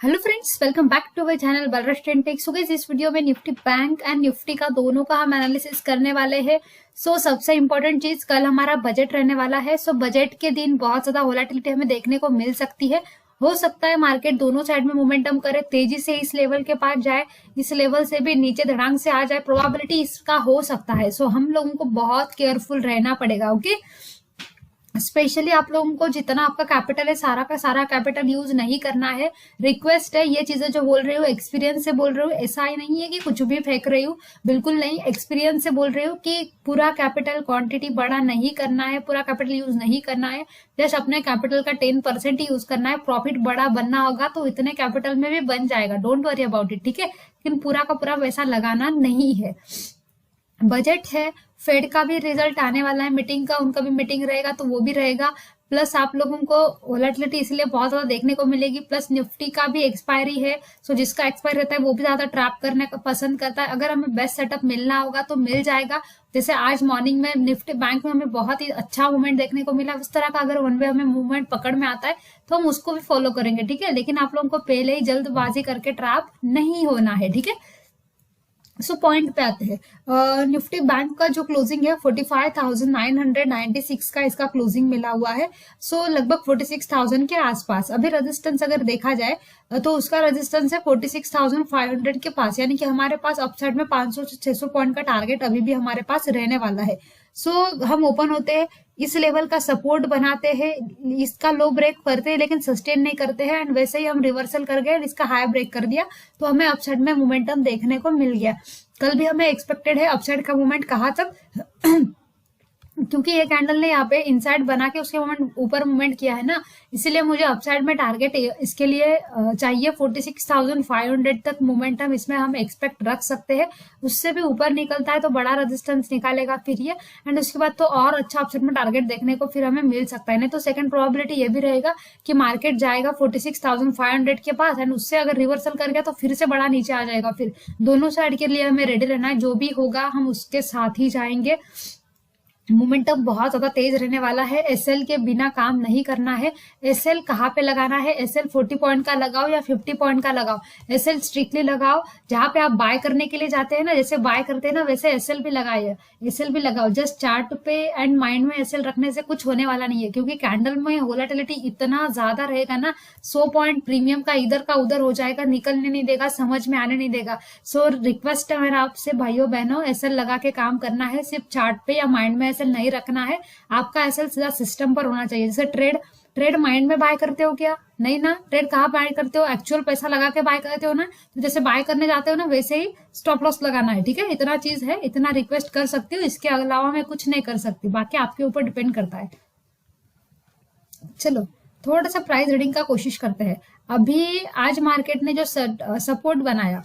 Hello friends, welcome back to our channel bullrush trend tech. So guys, इस video में Nifty Bank and Nifty का दोनों का हम एनालिसिस करने वाले हैं। सबसे इंपॉर्टेंट चीज, कल हमारा बजट रहने वाला है। बजट के दिन बहुत ज्यादा वोलेटिलिटी हमें देखने को मिल सकती है। हो सकता है मार्केट दोनों साइड में मोमेंटम करे, तेजी से इस लेवल के पास जाए, इस लेवल से भी नीचे धड़ांग से आ जाए, प्रोबेबिलिटी इसका हो सकता है। हम लोगों को बहुत केयरफुल रहना पड़ेगा। ओके, स्पेशली आप लोगों को जितना आपका कैपिटल है, सारा का सारा कैपिटल यूज नहीं करना है। रिक्वेस्ट है, ये चीजें जो बोल रही हूँ एक्सपीरियंस से बोल रही हूँ, ऐसा ही नहीं है कि कुछ भी फेंक रही हूँ, बिल्कुल नहीं। एक्सपीरियंस से बोल रही हूँ कि पूरा कैपिटल क्वांटिटी बड़ा नहीं करना है, पूरा कैपिटल यूज नहीं करना है। जस्ट अपने कैपिटल का 10% ही यूज करना है। प्रॉफिट बड़ा बनना होगा तो इतने कैपिटल में भी बन जाएगा, डोंट वरी अबाउट इट, ठीक है। लेकिन पूरा का पूरा वैसा लगाना नहीं है। बजट है, फेड का भी रिजल्ट आने वाला है, मीटिंग का, उनका भी मीटिंग रहेगा तो वो भी रहेगा। प्लस आप लोगों को वोलेटिलिटी इसलिए बहुत ज्यादा देखने को मिलेगी। प्लस निफ्टी का भी एक्सपायरी है, जिसका एक्सपायरी रहता है वो भी ज्यादा ट्रैप करने का पसंद करता है। अगर हमें बेस्ट सेटअप मिलना होगा तो मिल जाएगा। जैसे आज मॉर्निंग में निफ्टी बैंक में हमें बहुत ही अच्छा मूवमेंट देखने को मिला, उस तरह का अगर वन वे हमें मूवमेंट पकड़ में आता है तो हम उसको भी फॉलो करेंगे, ठीक है। लेकिन आप लोगों को पहले ही जल्दबाजी करके ट्रैप नहीं होना है, ठीक है। पॉइंट पे आते हैं। निफ्टी बैंक का जो क्लोजिंग है 45,996 का इसका क्लोजिंग मिला हुआ है। लगभग 46,000 के आसपास। अभी रेजिस्टेंस अगर देखा जाए तो उसका रेजिस्टेंस है 46,500 के पास, यानी कि हमारे पास अपसाइड में 500 से 600 पॉइंट का टारगेट अभी भी हमारे पास रहने वाला है। हम ओपन होते हैं, इस लेवल का सपोर्ट बनाते हैं, इसका लो ब्रेक करते हैं लेकिन सस्टेन नहीं करते हैं, एंड वैसे ही हम रिवर्सल कर गए, इसका हाई ब्रेक कर दिया तो हमें अपसाइड में मोमेंटम देखने को मिल गया। कल भी हमें एक्सपेक्टेड है अपसाइड का मूवमेंट, कहा तक क्योंकि ये कैंडल ने यहाँ पे इनसाइड बना के उसके मोमेंट ऊपर मूवमेंट किया है ना, इसीलिए मुझे अपसाइड में टारगेट इसके लिए चाहिए 46,500 तक मोमेंटम इसमें हम एक्सपेक्ट रख सकते हैं। उससे भी ऊपर निकलता है तो बड़ा रेजिस्टेंस निकालेगा फिर ये, एंड उसके बाद तो और अच्छा अपसाइड में टारगेट देखने को फिर हमें मिल सकता है। नहीं तो सेकंड प्रोबेबिलिटी ये भी रहेगा कि मार्केट जाएगा 46,500 के पास, एंड उससे अगर रिवर्सल कर गया तो फिर से बड़ा नीचे आ जाएगा। फिर दोनों साइड के लिए हमें रेडी रहना है, जो भी होगा हम उसके साथ ही जाएंगे। मोमेंटम बहुत ज्यादा तेज रहने वाला है। एसएल के बिना काम नहीं करना है। एसएल कहाँ पे लगाना है? एसएल 40 पॉइंट का लगाओ या 50 पॉइंट का लगाओ, एसएल स्ट्रिक्टली लगाओ। जहां पे आप बाय करने के लिए जाते हैं ना, जैसे बाय करते हैं ना वैसे एसएल भी लगाइए, एसएल भी लगाओ। जस्ट चार्ट पे एंड माइंड में एसएल रखने से कुछ होने वाला नहीं है, क्योंकि कैंडल में वोलेटिलिटी इतना ज्यादा रहेगा ना, 100 पॉइंट प्रीमियम का इधर का उधर हो जाएगा, निकलने नहीं देगा, समझ में आने नहीं देगा। रिक्वेस्ट है मेरा आपसे भाइयों बहनों, एसएल लगा के काम करना है। सिर्फ चार्ट पे या माइंड में एसएल नहीं रखना है, आपका एसएल सीधा सिस्टम पर होना चाहिए। जैसे ट्रेड माइंड में बाय करते हो क्या? नहीं ना। ट्रेड कहाँ बाय करते हो? एक्चुअल पैसा लगा के बाय करते हो ना, तो जैसे बाय करने जाते हो ना वैसे ही स्टॉप लॉस लगाना है, ठीक है। इतना चीज है, इतना रिक्वेस्ट कर सकती हूँ, इसके अलावा मैं कुछ नहीं कर सकती, बाकी आपके ऊपर डिपेंड करता है। चलो थोड़ा सा प्राइस रीडिंग का कोशिश करते हैं। अभी आज मार्केट ने जो सपोर्ट बनाया,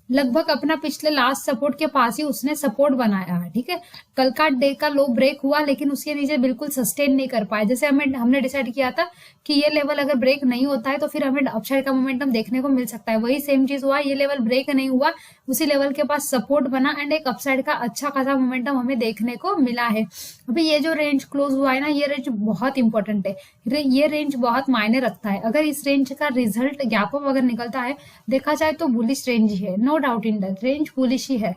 लगभग अपना पिछले लास्ट सपोर्ट के पास ही उसने सपोर्ट बनाया है, ठीक है। कल का डे का लो ब्रेक हुआ लेकिन उसके नीचे बिल्कुल सस्टेन नहीं कर पाए। जैसे हमने डिसाइड किया था कि ये लेवल अगर ब्रेक नहीं होता है तो फिर हमें अपसाइड का मोमेंटम देखने को मिल सकता है, वही सेम चीज हुआ। ये लेवल ब्रेक नहीं हुआ, उसी लेवल के पास सपोर्ट बना एंड एक अपसाइड का अच्छा खासा मोमेंटम हमें देखने को मिला है। अभी ये जो रेंज क्लोज हुआ है ना, ये रेंज बहुत इंपॉर्टेंट है, ये रेंज बहुत मायने रखता है। अगर इस रेंज का रिजल्ट गैप अप अगर निकलता है, देखा जाए तो बुलिश रेंज ही है, no doubt in that, range bullish ही है।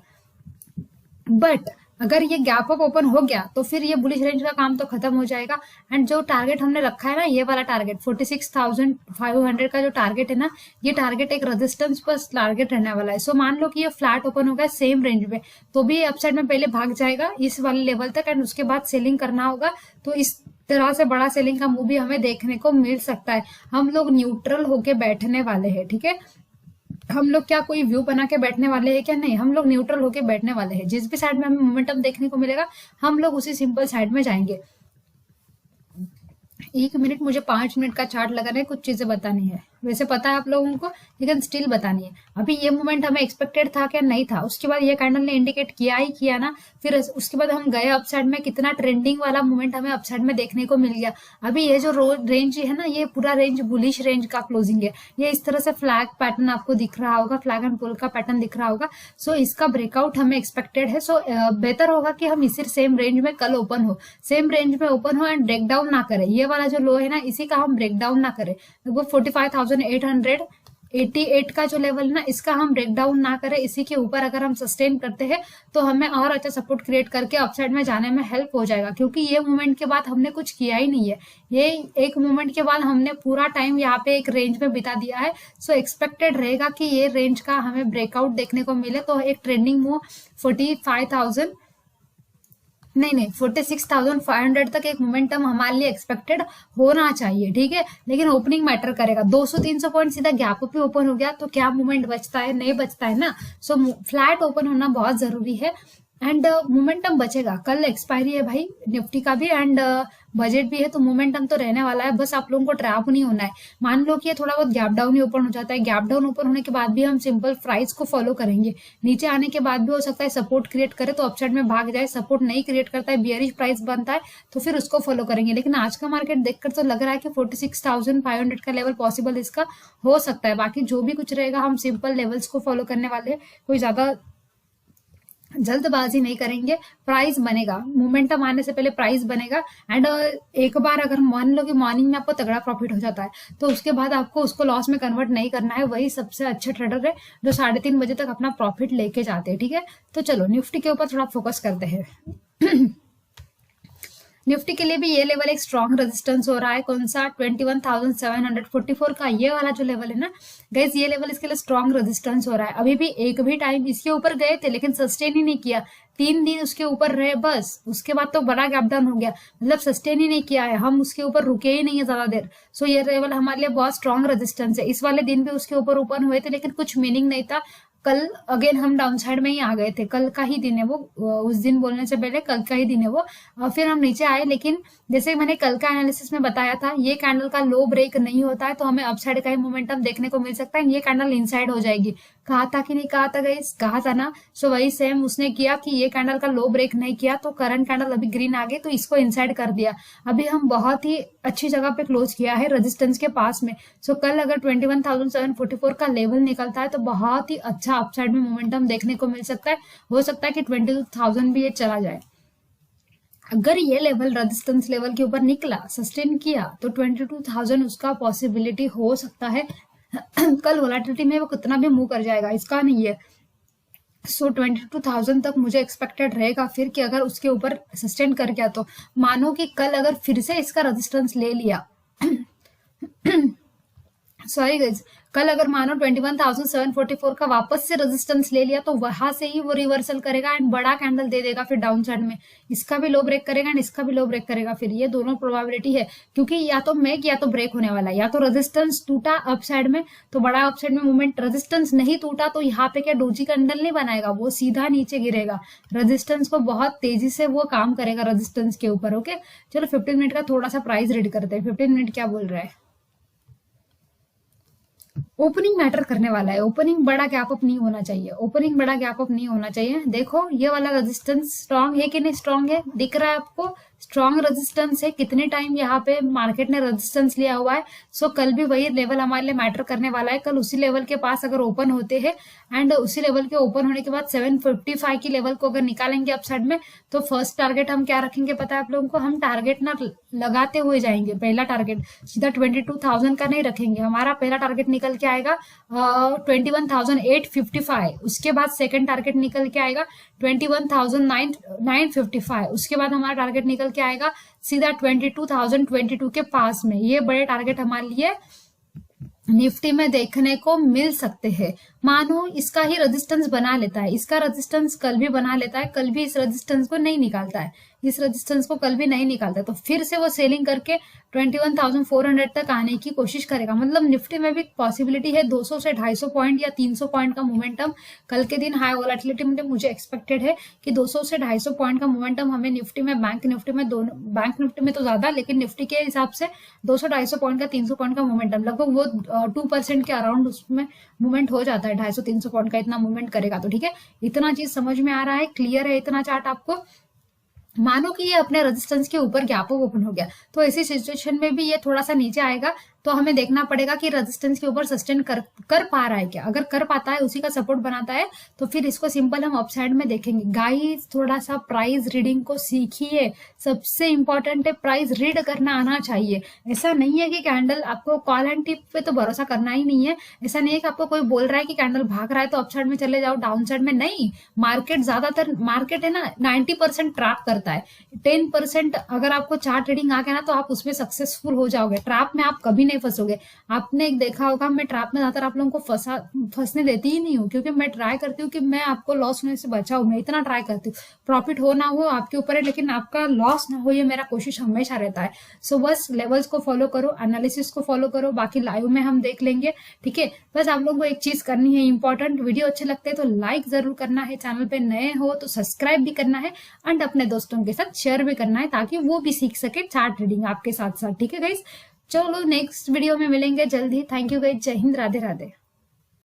बट अगर ये गैप अप ओपन हो गया तो फिर ये बुलिश रेंज का काम तो खत्म हो जाएगा। एंड जो टारगेट हमने रखा है ना, ये वाला टारगेट 46,500 का जो टारगेट है ना, ये टारगेट एक रेजिस्टेंस पर टारगेट रहने वाला है। मान लो कि ये फ्लैट ओपन हो गया सेम रेंज में, तो भी अपसाइड में पहले भाग जाएगा इस वाले लेवल तक, एंड उसके बाद सेलिंग करना होगा। तो इस तरह से बड़ा सेलिंग का मूव भी हमें देखने को मिल सकता है। हम लोग न्यूट्रल होके बैठने वाले हैं, ठीक है। हम लोग क्या कोई व्यू बना के बैठने वाले हैं क्या? नहीं, हम लोग न्यूट्रल होके बैठने वाले हैं। जिस भी साइड में हमें मोमेंटम देखने को मिलेगा हम लोग उसी सिंपल साइड में जाएंगे। 1 मिनट, मुझे 5 मिनट का चार्ट लगाना है, कुछ चीजें बतानी है। वैसे पता है आप लोगों को, लेकिन स्टिल बतानी है। अभी ये मूवमेंट हमें एक्सपेक्टेड था क्या? नहीं था। उसके बाद ये कैंडल ने इंडिकेट किया ही किया ना, फिर उसके बाद हम गए अपसाइड में, कितना ट्रेंडिंग वाला मूवमेंट हमें अपसाइड में देखने को मिल गया। अभी ये जो रेंज है ना, ये पूरा रेंज बुलिश रेंज का क्लोजिंग है। ये इस तरह से फ्लैग पैटर्न आपको दिख रहा होगा, फ्लैग एंड पुल का पैटर्न दिख रहा होगा। इसका ब्रेकआउट हमें एक्सपेक्टेड है। बेहतर होगा कि हम इसी सेम रेंज में कल ओपन हो, सेम रेंज में ओपन हो एंड ब्रेकडाउन ना करें। ये वाला जो लो है ना, इसी का हम ब्रेकडाउन ना करें। लगभग 45,800 88 का जो लेवल ना, इसका हम ब्रेक डाउन ना करें, इसी के ऊपर अगर हम सस्टेन करते हैं तो हमें और अच्छा सपोर्ट क्रिएट करके अपसाइड में जाने में हेल्प हो जाएगा, क्योंकि ये मूवमेंट के बाद हमने कुछ किया ही नहीं है। ये एक मूवमेंट के बाद हमने पूरा टाइम यहाँ पे एक रेंज में बिता दिया है। सो एक्सपेक्टेड रहेगा कि ये रेंज का हमें ब्रेकआउट देखने को मिले, तो एक ट्रेंडिंग मूव 45,000 नहीं 46,500 तक एक मोमेंटम हमारे लिए एक्सपेक्टेड होना चाहिए, ठीक है। लेकिन ओपनिंग मैटर करेगा। 200-300 पॉइंट सीधा गैप अप पे ओपन हो गया तो क्या मूवमेंट बचता है, नहीं बचता है ना। सो फ्लैट ओपन होना बहुत जरूरी है एंड मोमेंटम बचेगा। कल एक्सपायरी है भाई निफ्टी का भी एंड बजट भी है, तो मोमेंटम तो रहने वाला है। बस आप लोगों को ट्रैप नहीं होना है। मान लो कि ये थोड़ा बहुत गैप डाउन ही ओपन हो जाता है, गैप डाउन ओपन होने के बाद भी हम सिंपल प्राइस को फॉलो करेंगे। नीचे आने के बाद भी हो सकता है सपोर्ट क्रिएट करे तो अपसाइड में भाग जाए, सपोर्ट नहीं क्रिएट करता है, बियरिश प्राइस बनता है तो फिर उसको फॉलो करेंगे। लेकिन आज का मार्केट देखकर तो लग रहा है कि 46,500 का लेवल पॉसिबल इसका हो सकता है। बाकी जो भी कुछ रहेगा हम सिंपल लेवल्स को फॉलो करने वाले हैं, कोई ज्यादा जल्दबाजी नहीं करेंगे। प्राइस बनेगा, मोमेंटम आने से पहले प्राइस बनेगा एंड एक बार अगर मान लो कि मॉर्निंग में आपको तगड़ा प्रॉफिट हो जाता है तो उसके बाद आपको उसको लॉस में कन्वर्ट नहीं करना है। वही सबसे अच्छे ट्रेडर है जो 3:30 बजे तक अपना प्रॉफिट लेके जाते हैं, ठीक है। तो चलो निफ्टी के ऊपर थोड़ा फोकस करते हैं। निफ्टी के लिए भी ये लेवल एक स्ट्रॉन्ग रेजिस्टेंस हो रहा है। कौन सा? 21,744 का ये वाला जो लेवल है ना गाइस, ये लेवल इसके लिए स्ट्रॉन्ग रेजिस्टेंस हो रहा है। अभी भी एक भी टाइम इसके ऊपर गए थे लेकिन सस्टेन ही नहीं किया। 3 दिन उसके ऊपर रहे बस, उसके बाद तो बड़ा गैप डाउन हो गया, मतलब सस्टेन ही नहीं किया है। हम उसके ऊपर रुके ही नहीं है ज्यादा देर। सो ये लेवल हमारे लिए बहुत स्ट्रॉन्ग रेजिस्टेंस है। इस वाले दिन भी उसके ऊपर ओपन हुए थे लेकिन कुछ मीनिंग नहीं था। कल अगेन हम डाउन साइड में ही आ गए थे। कल का ही दिन है वो, उस दिन बोलने से पहले कल का ही दिन है वो। फिर हम नीचे आए, लेकिन जैसे मैंने कल का एनालिसिस में बताया था, ये कैंडल का लो ब्रेक नहीं होता है तो हमें अपसाइड का ही मोमेंटम देखने को मिल सकता है। ये कैंडल इनसाइड हो जाएगी। कहा था कि नहीं कहा था गाइस? कहा था ना। सो वही सेम उसने किया कि ये कैंडल का लो ब्रेक नहीं किया तो करंट कैंडल अभी ग्रीन आ गई तो इसको इनसाइड कर दिया। अभी हम बहुत ही अच्छी जगह पे क्लोज किया है, रेजिस्टेंस के पास में। सो कल अगर 21,744 का लेवल निकलता है तो बहुत ही अच्छा अपसाइड में मोमेंटम देखने को मिल सकता है। हो सकता है कि 22,000 भी ये चला जाए। अगर ये लेवल रेजिस्टेंस लेवल के ऊपर निकला, सस्टेन किया, तो 22,000 उसका पॉसिबिलिटी हो सकता है। कल वोलेटिलिटी में वो कितना भी मूव कर जाएगा, इसका नहीं है। सो 22,000 तक मुझे एक्सपेक्टेड रहेगा फिर कि अगर उसके ऊपर सस्टेन कर गया तो। मानो कि कल अगर फिर से इसका रेजिस्टेंस ले लिया सॉरी गाइज, कल अगर मानो 21,744 का वापस से रेजिस्टेंस ले लिया तो वहां से ही वो रिवर्सल करेगा एंड बड़ा कैंडल दे देगा फिर डाउन साइड में। इसका भी लो ब्रेक करेगा एंड इसका भी लो ब्रेक करेगा। फिर ये दोनों प्रोबेबिलिटी है, क्योंकि या तो मेक या तो ब्रेक होने वाला है। या तो रेजिस्टेंस टूटा अप साइड में तो बड़ा अप साइड में मूवमेंट, रेजिस्टेंस नहीं टूटा तो यहाँ पे क्या डोजी कैंडल नहीं बनाएगा, वो सीधा नीचे गिरेगा। रेजिस्टेंस को बहुत तेजी से वो काम करेगा रेजिस्टेंस के ऊपर। ओके चलो 15 मिनट का थोड़ा सा प्राइस रीड करते हैं। 15 मिनट क्या बोल रहा है? ओपनिंग मैटर करने वाला है। ओपनिंग बड़ा गैप अप नहीं होना चाहिए, ओपनिंग बड़ा गैप अप नहीं होना चाहिए। देखो ये वाला रेजिस्टेंस स्ट्रांग है कि नहीं स्ट्रांग है, दिख रहा है आपको? स्ट्रांग रेजिस्टेंस है। कितने टाइम यहाँ पे मार्केट ने रेजिस्टेंस लिया हुआ है। सो कल भी वही लेवल हमारे लिए मैटर करने वाला है। कल उसी लेवल के पास अगर ओपन होते हैं एंड उसी लेवल के ओपन होने के बाद 755 की लेवल को अगर निकालेंगे अपसाइड में तो फर्स्ट टारगेट हम क्या रखेंगे पता है आप लोगों को? हम टारगेट ना लगाते हुए जाएंगे। पहला टारगेट सीधा 22,000 का नहीं रखेंगे। हमारा पहला टारगेट निकल के आएगा 21,855। उसके बाद सेकंड टारगेट निकल के आएगा 21,955। उसके बाद हमारा टारगेट निकल के आएगा सीधा 22,022 के पास में। ये बड़े टारगेट हमारे लिए निफ्टी में देखने को मिल सकते हैं। मानो इसका ही रेजिस्टेंस बना लेता है, इसका रेजिस्टेंस कल भी बना लेता है, कल भी इस रेजिस्टेंस को नहीं निकालता है, इस रेजिस्टेंस को कल भी नहीं निकालता, तो फिर से वो सेलिंग करके 21,400 तक आने की कोशिश करेगा। मतलब निफ्टी में भी पॉसिबिलिटी है 200 से 250 पॉइंट या 300 पॉइंट का मोमेंटम कल के दिन हाई वोलेटिलिटी में मुझे एक्सपेक्टेड है कि 200 से 250 पॉइंट का मोमेंटम हमें निफ्टी में, बैंक निफ्टी में दोनों, बैंक निफ्टी में तो ज्यादा लेकिन निफ्टी के हिसाब से 200-250 पॉइंट का 300 पॉइंट का मोमेंटम लगभग वो 2% के अराउंड उसमें मूवमेंट हो जाता है। 250-300 पॉइंट का इतना मूवमेंट करेगा तो ठीक है। इतना चीज समझ में आ रहा है, क्लियर है इतना चार्ट आपको? मानो कि ये अपने रेजिस्टेंस के ऊपर गैप अप ओपन हो गया तो ऐसी सिचुएशन में भी ये थोड़ा सा नीचे आएगा तो हमें देखना पड़ेगा कि रेजिस्टेंस के ऊपर सस्टेन कर पा रहा है क्या। अगर कर पाता है, उसी का सपोर्ट बनाता है, तो फिर इसको सिंपल हम अपसाइड में देखेंगे। गाइस थोड़ा सा प्राइस रीडिंग को सीखिए, सबसे इंपॉर्टेंट है प्राइस रीड करना आना चाहिए। ऐसा नहीं है कि कैंडल, आपको कॉल एंड टिप पे तो भरोसा करना ही नहीं है। ऐसा नहीं है कि आपको कोई बोल रहा है कि कैंडल भाग रहा है तो अपसाइड में चले जाओ, डाउन साइड में नहीं। मार्केट ज्यादातर, मार्केट है ना 90% ट्रैप करता है, 10% अगर आपको चार्ट रीडिंग आ गया ना तो आप उसमें सक्सेसफुल हो जाओगे। ट्रैप में आप कभी नहीं फंसोगे। आपने एक देखा होगा, मैं ट्रैप में ज्यादातर आप लोगों को फंसने देती ही नहीं हूँ, क्योंकि मैं ट्राई करती हूँ कि मैं आपको लॉस होने से बचाऊं। मैं इतना ट्राई करती हूँ, प्रॉफिट हो ना हो आपके ऊपर है, लेकिन आपका लॉस ना हो, ये मेरा कोशिश हमेशा रहता है। सो बस लेवल्स को फॉलो करो, एनालिसिस को फॉलो करो, बाकी लाइव में हम देख लेंगे, ठीक है। बस आप लोगों को एक चीज करनी है इंपॉर्टेंट, वीडियो अच्छे लगते हैं तो लाइक जरूर करना है, चैनल पे नए हो तो सब्सक्राइब भी करना है, एंड अपने दोस्तों के साथ शेयर भी करना है, ताकि वो भी सीख सके चार्ट रीडिंग आपके साथ साथ, ठीक है गाइस। चलो नेक्स्ट वीडियो में मिलेंगे जल्द ही। थैंक यू गाइस, जय हिंद, राधे राधे।